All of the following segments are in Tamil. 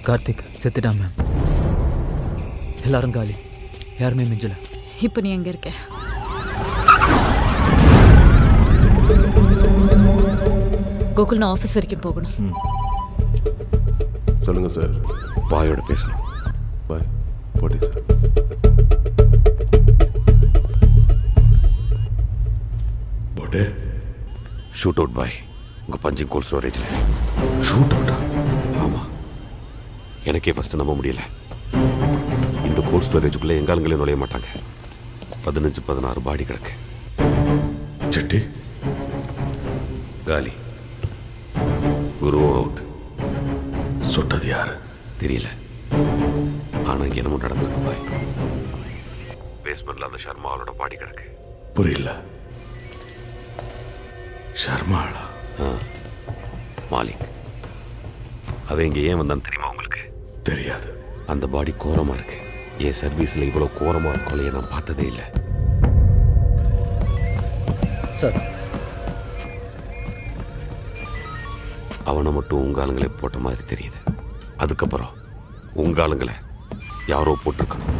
கார்த்திக் செத்துட்டான் மேம். எல்லாரும் காலி, யாருமே மிஞ்சல. இப்போ நீ எங்க இருக்க? கோகுல், நான் ஆஃபீஸ் வரைக்கும் போகணும். சொல்லுங்க சார். பாயோட பேசணும். பாய் போட்டி சார். போட்டு ஷூட் அவுட் பாய் உங்கள் பஞ்சிங் கோல்ட் ஸ்டோரேஜில். ஷூட் அவுட்டா? ஆமாம், எனக்கே ஃபஸ்ட்டு நம்ப முடியல. இந்த கோல்ட் ஸ்டோரேஜுக்குள்ளே எங்காலங்களே நுழைய மாட்டாங்க. 15-16 பாடி கிடக்கு. செட்டி காலி, குருவும் அவுட். சுட்டது யாரு தெரியல, ஆனால் இங்கே என்னமோ நடந்திருக்கு பாய். பேஸ்மெண்ட்டில் அந்த ஷர்மா அவளோட பாடி கிடக்கு. புரியல. ஷர்மாளா? மாலிக். அவன் இங்கே ஏன் வந்தான்னு தெரியுமா உங்களுக்கு? தெரியாது. அந்த பாடி கோரமாக இருக்கு. என் சர்வீஸில் இவ்வளோ கோரமாக இருக்கலையே நான் பார்த்ததே இல்லை. சார், அவனை மட்டும் உங்கள் ஆளுங்களே போட்ட மாதிரி தெரியுது. அதுக்கப்புறம் உங்கள் ஆளுங்களை யாரோ போட்டிருக்கணும்.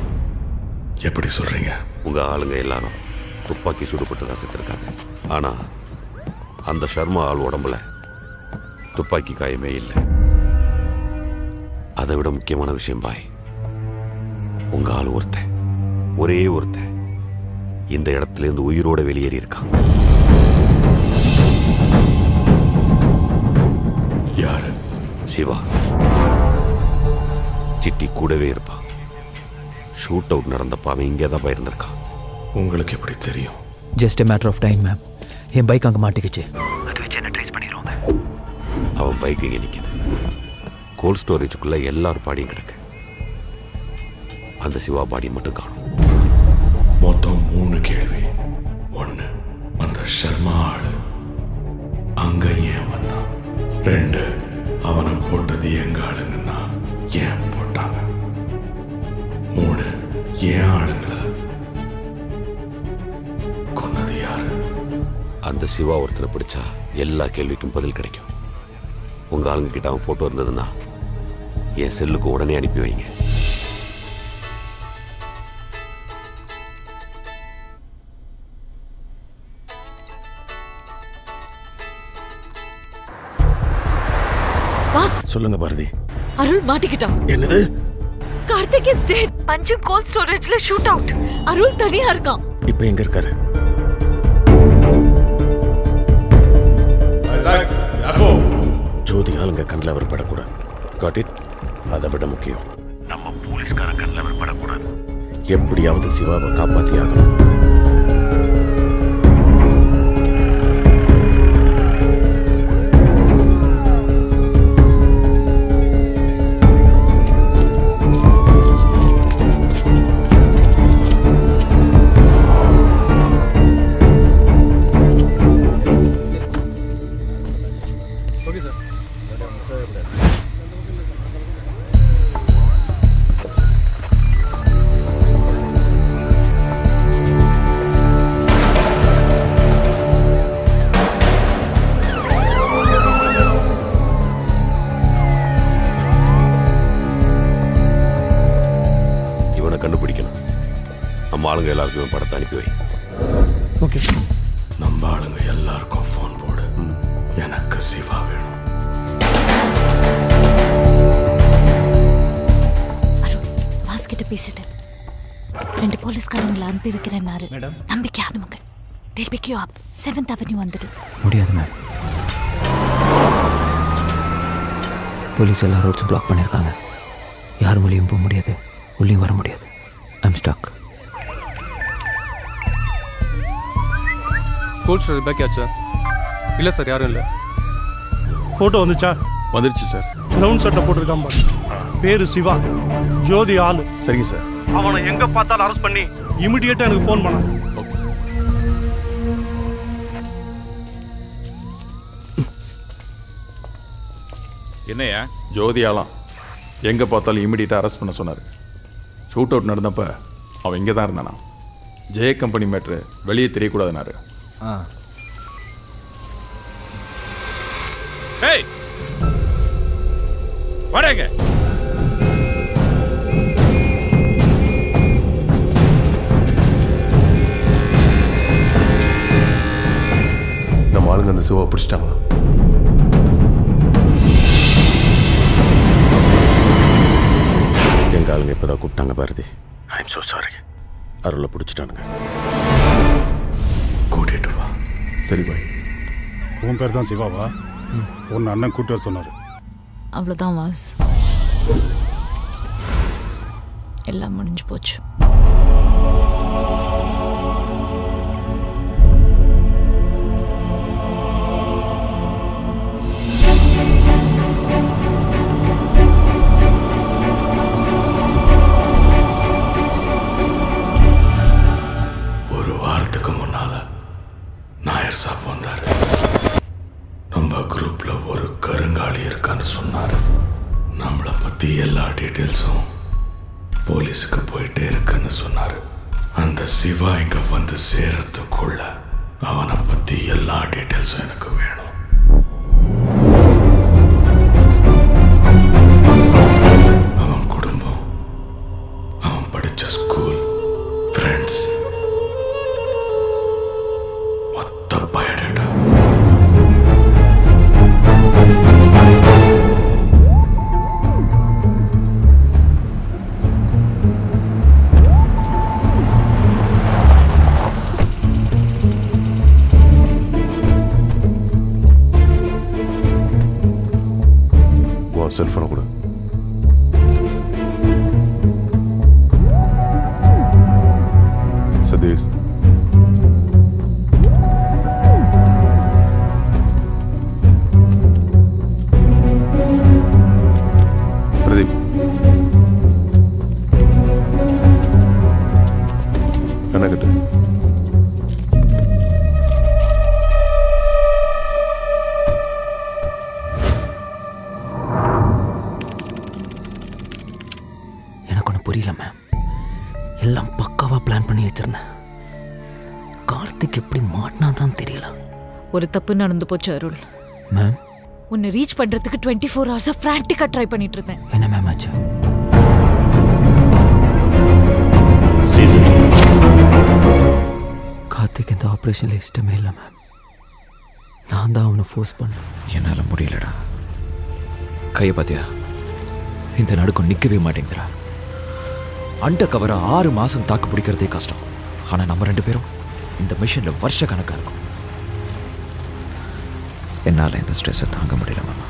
எப்படி சொல்றீங்க? உங்கள் ஆளுங்க எல்லாரும் துப்பாக்கி சுடுபட்டு தான் செத்துருக்காங்க. ஆனால் அந்த ஷர்மா ஆள் உடம்புல துப்பாக்கி காயமே இல்லை. அதை விட முக்கியமான விஷயம் பாய், உங்கள் ஆள் ஒருத்தன், ஒரே ஒருத்தன் இந்த இடத்துலேருந்து உயிரோட வெளியேறி இருக்கான். யாரு? சிவா. சிட்டி கூடவே இருப்பான். ஷூட் அவுட் நடந்தப்ப அவன் இங்கே தான் போயிருந்திருக்கான். உங்களுக்கு எப்படி தெரியும்? Just matter of time ma'am. என் பைக் அங்கே மாட்டிக்கிச்சு. அது வச்சு என்ன ட்ரேஸ் பண்ணிடுவாங்க. அவன் பைக் இங்கே நிற்கிது. கோல்ட் ஸ்டோரேஜுக்குள்ளே எல்லாரும் பாடியும் கிடக்கு. அந்த சிவா பாடி மட்டும் காணும். மொத்தம் 3 கேள்வி. 1, அந்த ஷர்மா ஆளு அங்க ஏன் வந்தான்? 2, அவனை போட்டது எங்க ஆளுங்கன்னா ஏன் போட்டாங்க? 3, ஏன் ஆளுங்களை கொன்னது யாரு? அந்த சிவா ஒருத்தனை பிடிச்சா எல்லா கேள்விக்கும் பதில் கிடைக்கும். உங்கள் ஆளுங்க கிட்ட அவன் ஃபோட்டோ இருந்ததுன்னா என் செல்லுக்கு உடனே அனுப்பி வைங்க. பாஸ், சொல்லுங்க பாரதி. அருள் மாட்டிக்கிட்டான். என்னது? Karthik is dead. பஞ்சிங் கோல்ட் ஸ்டோரேஜ்ல ஷூட் அவுட். அருள் தனியா இருக்கான். இப்போ எங்க இருக்காரு? ஜோதி ஆளுங்க கண்ணில் அவர் படக்கூடாது. Got it. அதை விட முக்கியம், நம்ம போலீஸ்கார கண்ணில் அவர் படக்கூடாது. எப்படியாவது சிவாவை காப்பாற்றி ஆகணும். கண்டுபிடிக்கணும். நம்ம ஆளுங்க எல்லாருக்கும் படத்தை அனுப்பி வை. ஓகே. நம்ம ஆளுங்க எல்லாருக்கும் ஃபோன் போடு. எனக்கு சிவா வேணும். அருண், பாஸ் கிட்ட பேசிட்டேன். 2 போலீஸ்காரங்களை அனுப்பி வைக்கிறேன்னாரு. நம்பிக்கை ஆனுமங்க. They'll pick you up. 7th Avenue வந்துடு. முடியாது மேம். போலீஸ் எல்லா ரோட்ஸும் பிளாக் பண்ணியிருக்காங்க. யாரும் வெளியும் போக முடியாது, உள்ளேயும் வர முடியாது. I'm stuck. Cold storage back ஆச்சா? இல்லை சார், யாரும் இல்லை. ஃபோட்டோ வந்துச்சா? வந்துருச்சு சார். ப்ரௌன் சட்டை போட்டிருக்கான் பாரு. பேரு சிவா, ஜோதி ஆளு. சரிங்க சார். அவனை எங்க பார்த்தாலும் அரெஸ்ட் பண்ணி இமிடியேட்டா எனக்கு ஃபோன் பண்ண. Okay sir. என்னையா? ஜோதியாலாம் எங்கே பார்த்தாலும் இமிடியேட்டாக அரெஸ்ட் பண்ண சொன்னார். ஷூட் அவுட் நடந்தப்போ அவன் இங்கே தான் இருந்தானா. ஜெய கம்பெனி மேட்ரு வெளியே தெரியக்கூடாதுனாரு. ஏய், வாடகைங்க. நம்ம ஆளுங்க அந்த சிவாவை பிடிச்சிட்டாங்களா? எங்கள் ஆளுங்க இப்போ தான் கூப்பிட்டாங்க Bharathi. I am so sorry. அருளை பிடிச்சிட்டானுங்க. கூட்டிட்டு வா. சரி பாய். உன் பேர் தான் சிவாவா? உன் அண்ணன் கூட்டு வர சொன்னார். அவ்வளோதான் வாஸ், எல்லாம் முடிஞ்சு போச்சு. ஒரு வாரத்துக்கு முன்னால நாயர் சாப் வந்தார். நம்ம குரூப்ல ஒரு கருங்காலி இருக்கான்னு சொன்னார். நம்மளை பத்தி எல்லா டீட்டெயில்ஸும் போலீஸுக்கு போயிட்டே இருக்குன்னு சொன்னார். அந்த சிவா இங்க வந்து சேரத்துக்குள்ள அவனை பத்தி எல்லா டீட்டெயில்ஸும் எனக்கு வேணும். அவன் குடும்பம், அவன் படிச்ச ஸ்கூல், ஃப்ரெண்ட்ஸ், மொத்த பயோடேட்டா. செல்ஃபோனை கொடு. சதீஷ், பிரதீப், என்ன கிட்ட புரியல மேம். எல்லாம் பக்காவா பிளான் பண்ணி வச்சிருந்தேன். கார்த்திக் எப்படி மாட்டினா தான் தெரியல. ஒரு தப்பு நடந்து போச்சு அருள். மேம், உன்னை ரீச் பண்றதுக்கு 24 hours ஃப்ரான்டிக்கா ட்ரை பண்ணிட்டு இருந்தேன். என்ன மேம் ஆச்சு? கார்த்திக் இந்த ஆப்ரேஷன்ல இஷ்டமே இல்லை மேம். நான் தான் அவனை ஃபோர்ஸ் பண்ணேன். என்னால் முடியலடா. கையை பார்த்தியா? இந்த நடுக்கம் நிற்கவே மாட்டேங்குதுடா. அண்டர் கவரை 6 மாதம் தாக்கு பிடிக்கிறதே கஷ்டம். ஆனால் நம்ம 2 பேரும் இந்த மிஷனில் வருஷ கணக்காக இருக்கும். என்னால் இந்த ஸ்ட்ரெஸ்ஸை தாங்க முடியல மாமா.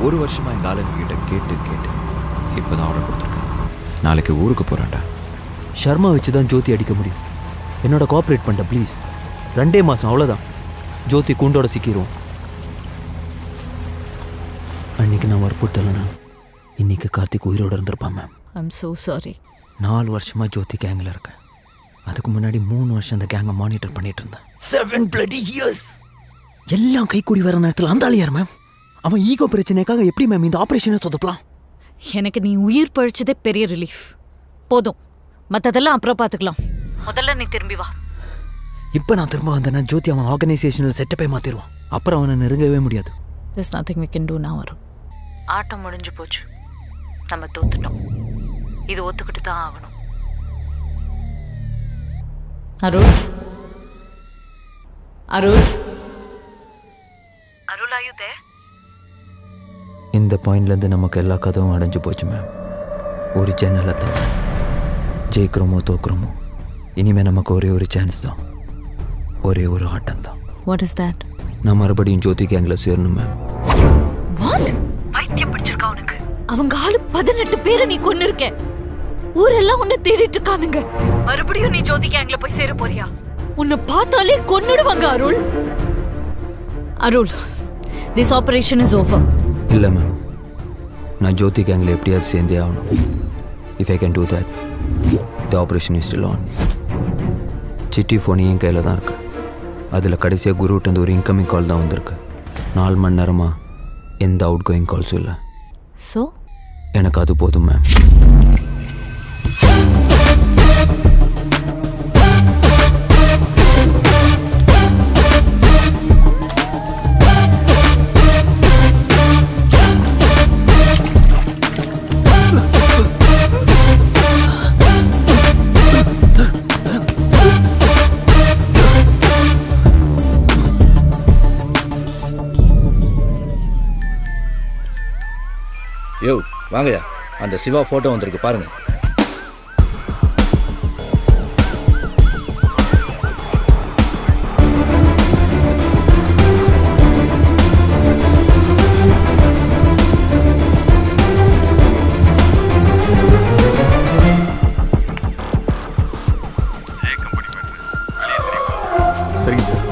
1 வருஷமாக எங்கள் ஆளுங்கிட்ட கேட்டு இப்போ தான் ஆர்டர் கொடுத்துருக்கேன். நாளைக்கு ஊருக்கு போகிறேன்டா. ஷர்மா வச்சு தான் ஜோதி அடிக்க முடியும். என்னோட கோஆப்ரேட் பண்ணிட்ட ப்ளீஸ். 2 மாதம் அவ்வளோதான். ஜோதி கூண்டோட சிக்கிடுவோம். அன்னைக்கு நான் வற்புறுத்தலைன்னா இன்னைக்கு கார்த்திக் உயிரோடு இருந்திருப்பான் மேம். I'm so sorry. 4 வருஷமாக ஜோதி கேங்கில் இருக்கேன். அதுக்கு முன்னாடி 3 வருஷம் அந்த கேங்கை மானிட்டர் பண்ணிட்டு இருந்தேன். 7 bloody years. எல்லாம் கைக்கூடி வர நேரத்தில் அந்த ஆள் யார் மேம்? அவன் ஈகோ பிரச்சனைக்காக எப்படி மேம் இந்த ஆப்ரேஷனை சொதப்பலாம்? எனக்கு நீ உயிர் பழிச்சதே பெரிய ரிலீஃப். போதும், மற்றதெல்லாம் அப்புறம் பார்த்துக்கலாம். முதல்ல நீ திரும்பி வா. இப்போ நான் திரும்ப வந்தேன்னா ஜோதி அவன் ஆர்கனைசேஷனில் செட்டப்பே மாற்றிடுவான். அப்புறம் அவனை நெருங்கவே முடியாது. There's nothing we can do now அருள். ஆட்டம் முடிஞ்சு போச்சு. நம்ம தோத்துட்டோம். இது ஒத்துக்கிட்டு தான் ஆகணும். அருள், அருள், அருள், are you there? இந்த பாயிண்ட்லேருந்து நமக்கு எல்லா கதவும் அடைஞ்சு போச்சு மேம். ஒரு ஜன்னலை தவிர. ஜெயிக்கிறோமோ தோக்குறோமோ இனிமேல் நமக்கு ஒரே ஒரு சான்ஸ் தான். ஒரே ஒரு ஆட்டம் தான். What is that? நான் மறுபடியும் ஜோதி கேங்கில் சேரணும் மேம். What? பைத்தியம் பிடிச்சிருக்கா உனக்கு? அவங்க ஆளு 18 பேரை நீ கொன்னு இருக்க. ஊரெல்லாம் உன்னை தேடிட்டு இருக்கானுங்க. மறுபடியும் நீ ஜோதி கேங்ல போய் சேர போறியா? உன்னை பார்த்தாலே கொன்னுடுவாங்க Arul. Arul, this operation is over. இல்லை மேம், நான் ஜோதி கேங்கில் எப்படியாவது சேர்ந்தே ஆகணும். If I can do that, the operation is still on. சிட்டி ஃபோன் என் கையில் தான் இருக்கு. அதில் கடைசியாக குருவிட்டு ஒரு இன்கமிங் கால் தான் வந்திருக்கு. 4 மணி நேரமாக எந்த அவுட் கோயிங் கால்ஸும் இல்லை. ஸோ எனக்கு அது போதும் மேம். யோ வாங்கய்யா, அந்த சிவா ஃபோட்டோ வந்திருக்கு பாருங்க. சரிங்க சார்.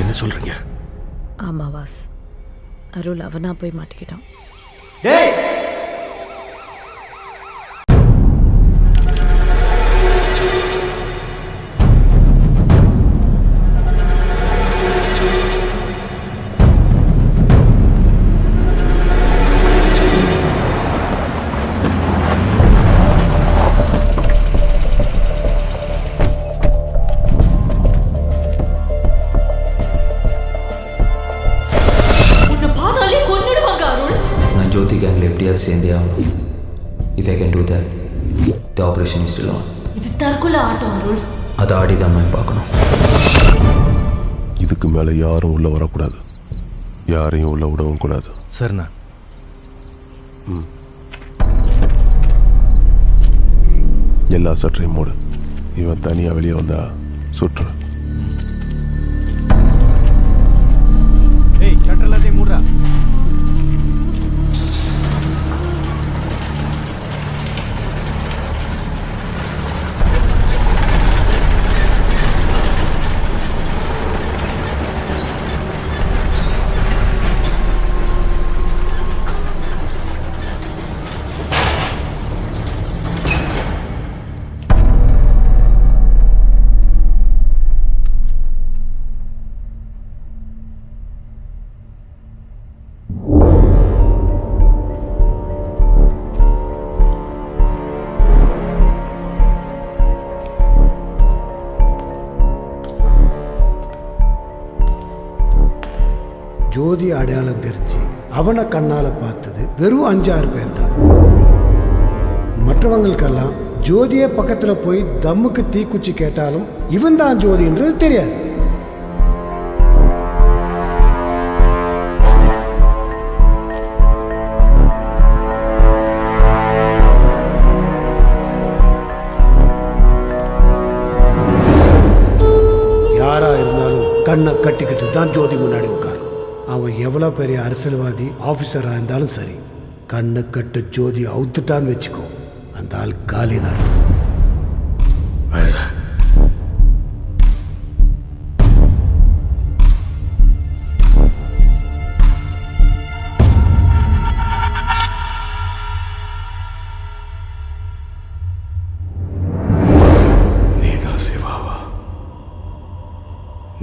என்ன சொல்றீங்க? ஆமா வாஸ், அருள் அவனா போய் மாட்டிக்கிட்டான். நான் ஜோதி கேங்கில் எப்படியாவது சேர்ந்தே ஆகணும். If I can do that, the operation is still on. இது தற்கொலை ஆட்டம் அருள். அதை ஆடி தான் நான் பார்க்கணும். இதுக்கு மேலே யாரும் உள்ள வரக்கூடாது, யாரையும் உள்ள விடவும் கூடாது. சரிண்ணா. எல்லா சற்றையும் மூடு. இவன் தனியாக வெளியே வந்தா சுற்று. ஏய் ஷட்டர் எல்லாத்தையும் மூடுறா. ஜோதி அடையாளம் தெரிஞ்சு அவனை கண்ணால் பார்த்தது வெறும் 5-6 பேர் தான். மற்றவங்களுக்கெல்லாம் ஜோதியே பக்கத்தில் போய் தம்முக்கு தீக்குச்சி கேட்டாலும் இவன் தான் ஜோதின்றது தெரியாது. யாரா இருந்தாலும் கண்ணை கட்டிக்கிட்டு தான் ஜோதி முன்னாடி உட்காரணும். அவன் எவ்வளோ பெரிய அரசியல்வாதி ஆஃபீஸராக இருந்தாலும் சரி, கண்ணை கட்டு ஜோதி அவுத்துட்டான்னு வச்சுக்கோ, அந்த ஆள் காலி நாடு. நீதான் சிவாவா?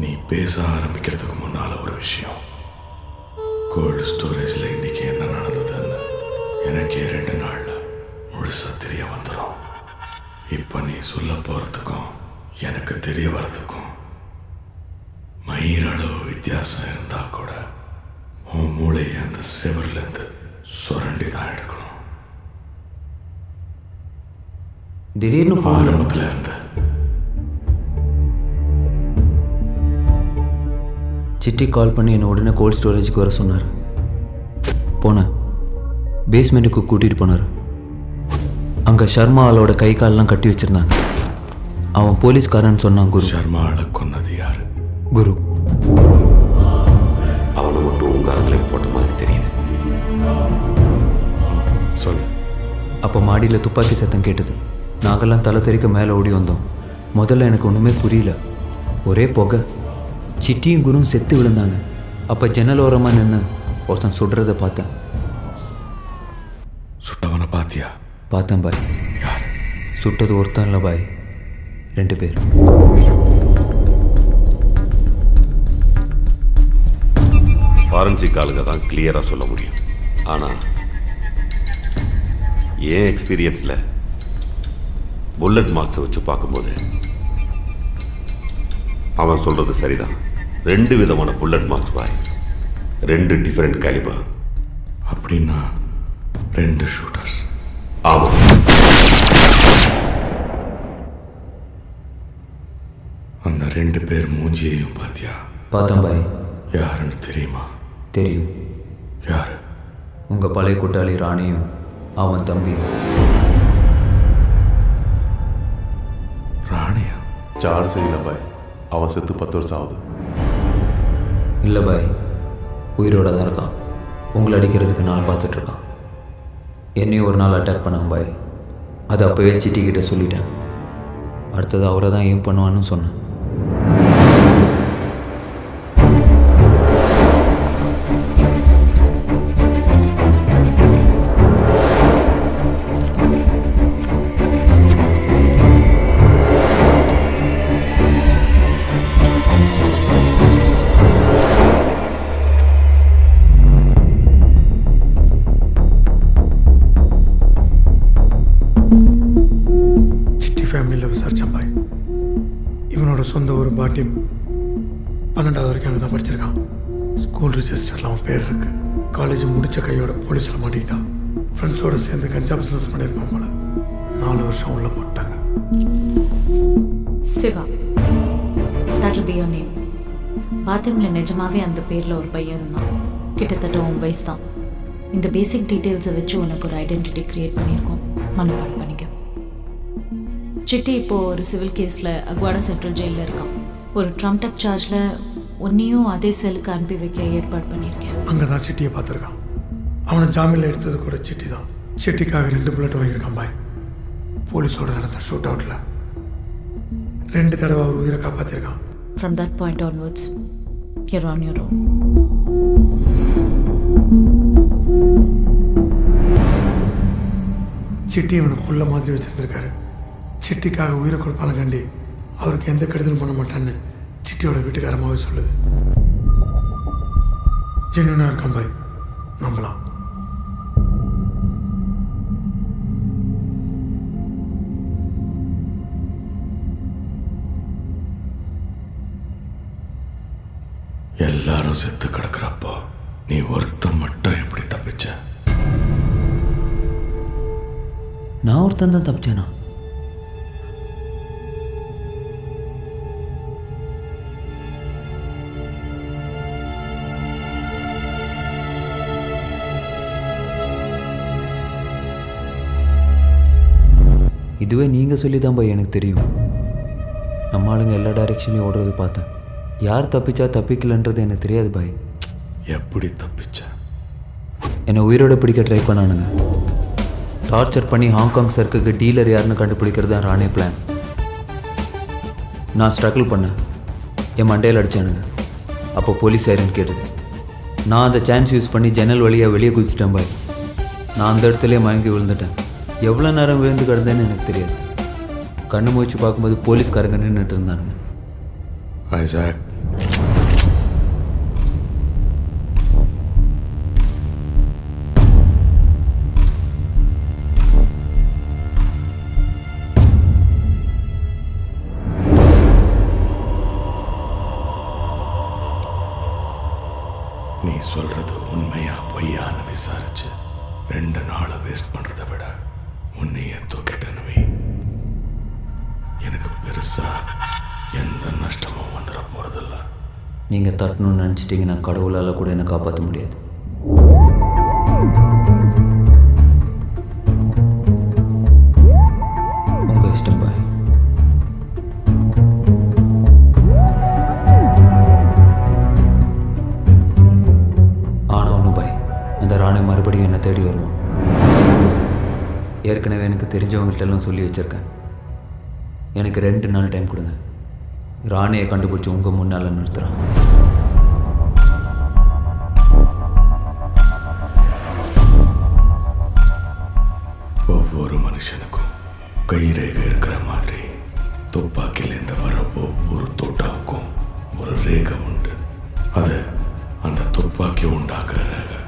நீ பேச ஆரம்பிக்கிறதுக்கு முன்னால ஒரு விஷயம். கோல்டு ஸ்டோரேஜில் இன்னைக்கு என்ன நடந்ததுன்னு எனக்கே 2 நாள்ல முழுசா தெரிய வந்துடும். இப்போ நீ சொல்ல போறதுக்கும் எனக்கு தெரிய வர்றதுக்கும் மயிரளவு வித்தியாசம் இருந்தா கூட உன் மூளையை அந்த செவர்லேருந்து சுரண்டி தான் எடுக்கணும். திடீர்னு ஆரம்பத்தில் இருந்த சிட்டி கால் பண்ணி என்னை உடனே கோல்ட் ஸ்டோரேஜுக்கு வர சொன்னார். போனேன். பேஸ்மெண்ட்டுக்கு கூட்டிகிட்டு போனார். அங்கே ஷர்மா ஆளோட கை காலெலாம் கட்டி வச்சுருந்தாங்க. அவன் போலீஸ்காரன்னு சொன்னான். குரு. ஷர்மா ஆளை கொன்னது யாரு? குரு. அவனை மட்டும் உங்கள் ஆளுங்களையும் போட்ட மாதிரி தெரியுது. சொல்லு. அப்போ மாடியில் துப்பாக்கி சத்தம் கேட்டது. நாங்கள்லாம் தலை தெறிக்க மேலே ஓடி வந்தோம். முதல்ல எனக்கு ஒன்றுமே புரியல. ஒரே புகை. சிட்டியும் குரும் செத்து விழுந்தாங்க. அப்போ ஜன்னல் ஓரமாக நின்று ஒருத்தன் சுடுறதை பார்த்தேன். சுட்டவனை பாத்தியா? பார்த்தேன் பாய். யார் சுட்டது ஒருத்தன் இல்லை பாய், 2 பேர். ஃபாரன்சிக் ஆளுங்க தான் கிளியராக சொல்ல முடியும். ஆனால் என் எக்ஸ்பீரியன்ஸில் புல்லட் மார்க்ஸை வச்சு பார்க்கும்போது அவன் சொல்கிறது சரிதான். 2 விதமான புல்லட் மார்க்ஸ் பாய், 2 டிஃபரெண்ட் கேலிபர். அப்படின்னா 2 ஷூட்டர்ஸ். ஆமாம். அந்த 2 பேர் மூஞ்சியையும் பாத்தியா? பார்த்தேன் பாய். யாருன்னு தெரியுமா? தெரியும். யாரு? உங்கள் பழைய கூட்டாளி ராணியும் அவன் தம்பியும். ராணியா? சார் சரியில்லை பாய், அவன் செத்து 10 வருஷம் ஆகுது. இல்லை பாய், உயிரோட தான் இருக்கான். உங்களை அடிக்கிறதுக்கு நான் பார்த்துட்ருக்கான். என்னையும் ஒரு நாள் அட்டாக் பண்ணான் பாய். அது அப்போவே சிட்டிக்கிட்ட சொல்லிட்டேன். அடுத்தது அவரை தான் ஏம் பண்ணுவான்னு சொன்னேன். ஃபேமிலியில் விசாரித்தான் பாய். இவனோட சொந்த ஒரு பாட்டி 12வது வரைக்கும் அங்கே தான் படிச்சிருக்கான். ஸ்கூல் ரிஜிஸ்டரில் அவன் பேர் இருக்கு. காலேஜ் முடித்த கையோட போலீஸில் மாட்டிக்கிட்டான். ஃப்ரெண்ட்ஸோடு சேர்ந்து கஞ்சா பிஸ்னஸ் பண்ணியிருப்பான் போல. 4 வருஷம் உள்ளே போட்டாங்க. Siva, that will be your name. பாத்தியமில் நிஜமாவே அந்த பேரில் ஒரு பையன் இருந்தான். கிட்டத்தட்ட உன் வயசு தான். இந்த பேசிக் டீட்டெயில்ஸை வச்சு உனக்கு ஒரு ஐடென்டிட்டி க்ரியேட் பண்ணியிருக்கோம். மனப்பாடம் பண்ணிக்க. சிட்டி இப்போது ஒரு சிவில் கேஸில் அக்வாடா சென்ட்ரல் ஜெயிலில் இருக்கான். ஒரு ட்ரம்ப் அப் சார்ஜில் உன்னையும் அதே செல்லுக்கு அனுப்பி வைக்க ஏற்பாடு பண்ணியிருக்கேன். அங்கே தான் சிட்டியை பார்த்துருக்கான். அவனை ஜாமீனில் எடுத்தது கூட சிட்டி தான். சிட்டிக்காக 2 புல்லட் வாங்கியிருக்கான் பாய். போலீஸோடு நடந்த ஷூட் அவுட்டில் 2 தடவை அவர் உயிரை காப்பாற்றிருக்கான். From that point onwards, you're on your own. City இவனை புள்ள மாதிரி வச்சுருந்துருக்காரு. சிட்டிக்காக உயிரை கொடுப்பான கண்டி அவருக்கு எந்த கெடுதலும் பண்ண மாட்டான்னு சிட்டியோட வீட்டுக்காரமாகவே சொல்லுது. ஜென்யூனாக இருக்கான் பாய், நம்பலாம். எல்லாரும் செத்து கிடக்கிறப்போ நீ ஒருத்தன் மட்டும் எப்படி தப்பிச்ச? நான் ஒருத்தன் தான் தப்பிச்சேனா? இதுவே நீங்கள் சொல்லி தான் பாய் எனக்கு தெரியும். நம்ம ஆளுங்க எல்லா டைரெக்ஷன்லையும் ஓடுறது பார்த்தேன். யார் தப்பிச்சா தப்பிக்கலன்றது எனக்கு தெரியாது பாய். எப்படி தப்பிச்ச? என்னை உயிரோட பிடிக்க ட்ரை பண்ணானுங்க. டார்ச்சர் பண்ணி ஹாங்காங் சர்க்குக்கு டீலர் யாருன்னு கண்டுபிடிக்கிறது தான் ராணே பிளான். நான் ஸ்ட்ரகிள் பண்ணேன். என் மண்டையில் அடித்தானுங்க. அப்போ போலீஸ் சைரன் கேட்டது. நான் அந்த சான்ஸ் யூஸ் பண்ணி ஜன்னல் வழியாக வெளியே குதிச்சிட்டேன் பாய். நான் அந்த இடத்துலேயே மயங்கி விழுந்துட்டேன். எவ்வளோ நேரம் விழுந்து கிடந்தேன்னு எனக்கு தெரியாது. கண்ணு மூச்சு பார்க்கும்போது போலீஸ்காரங்க நின்றுட்டு இருந்தானுங்க. ஐசாக், நீ சொல்றது உண்மையா பொய்யான்னு விசாரிச்சு 2 நாளை வேஸ்ட் பண்றதை விட உன்னையே தூக்கிட்டனுவே. எனக்கு பெருசா எந்த நஷ்டமும் வந்துட போறதில்ல. நீங்கள் தட்டணும்னு நினச்சிட்டிங்கன்னா கடவுளால் கூட என்னை காப்பாற்ற முடியாது. உங்கள் இஷ்டம் பாய். ஆனால் ஒன்று பாய், அந்த ராணி மறுபடியும் என்னை தேடி வருவான். ஏற்கனவே எனக்கு தெரிஞ்சவங்கள்ட்டெல்லாம் சொல்லி வச்சுருக்கேன். எனக்கு 2 நாள் டைம் கொடுங்க. ராணியை கண்டுபிடிச்சி உங்கள் முன்னால் நிறுத்துகிறான். ஒவ்வொரு மனுஷனுக்கும் கைரேகை இருக்கிற மாதிரி துப்பாக்கியிலேருந்து வர ஒவ்வொரு தோட்டாவுக்கும் ஒரு ரேகை உண்டு. அது அந்த துப்பாக்கி உண்டாக்குற ரேகை.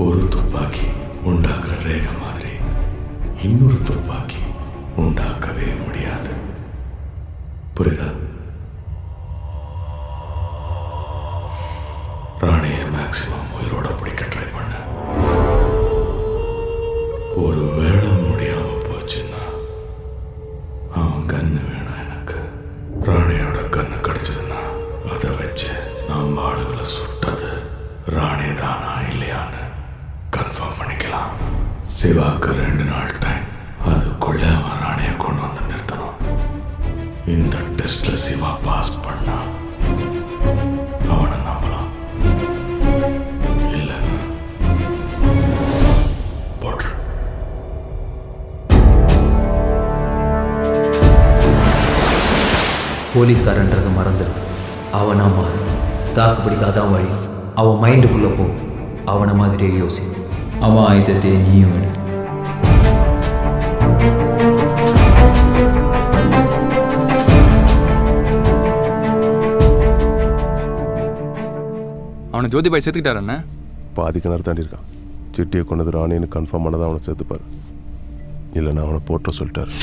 ஒரு துப்பாக்கி உண்டாக்குற ரேகை மாதிரி இன்னொரு துப்பாக்கி உண்டாக்கவே முடியாது. புரியுதா? ராணியை மேக்சிமம் உயிரோட பிடிக்க ட்ரை பண்ண. ஒரு வேளை முடியாம போச்சுன்னா அவன் கண்ணு வேணும் எனக்கு. ராணியோட கண்ணு கிடைச்சதுன்னா அதை வச்சு நான் ஆளுங்களை சுட்டது ராணி தானா இல்லையான்னு கன்ஃபார்ம் பண்ணிக்கலாம். சிவாக்கு 2 நாள் டைம். அதுக்குள்ள அவன் ராணியை கொண்டு வந்து நிறுத்தணும். இந்த டெஸ்ட்ல சிவா பாஸ் பண்ணா அவனை நம்பலாம், இல்லைன்னா போட்டு. போலீஸ்காரன்றதை மறந்துடு. அவனா மாறு. தாக்கு பிடிக்காதான் வழி. அவன் மைண்டுக்குள்ளே போ. அவனை மாதிரியே யோசி. அவன் ஆயுதத்தை நீயும் எடு. அவனை ஜோதிபாய் சேர்த்துக்கிட்டாரண்ணே. பாதி கிணறு தாண்டி இருக்கான். சிட்டியை கொண்டது ராணின்னு கன்ஃபார்ம் பண்ணதான் அவனை சேர்த்துப்பார். இல்லைன்னா அவனை போட்ட சொல்லிட்டார்.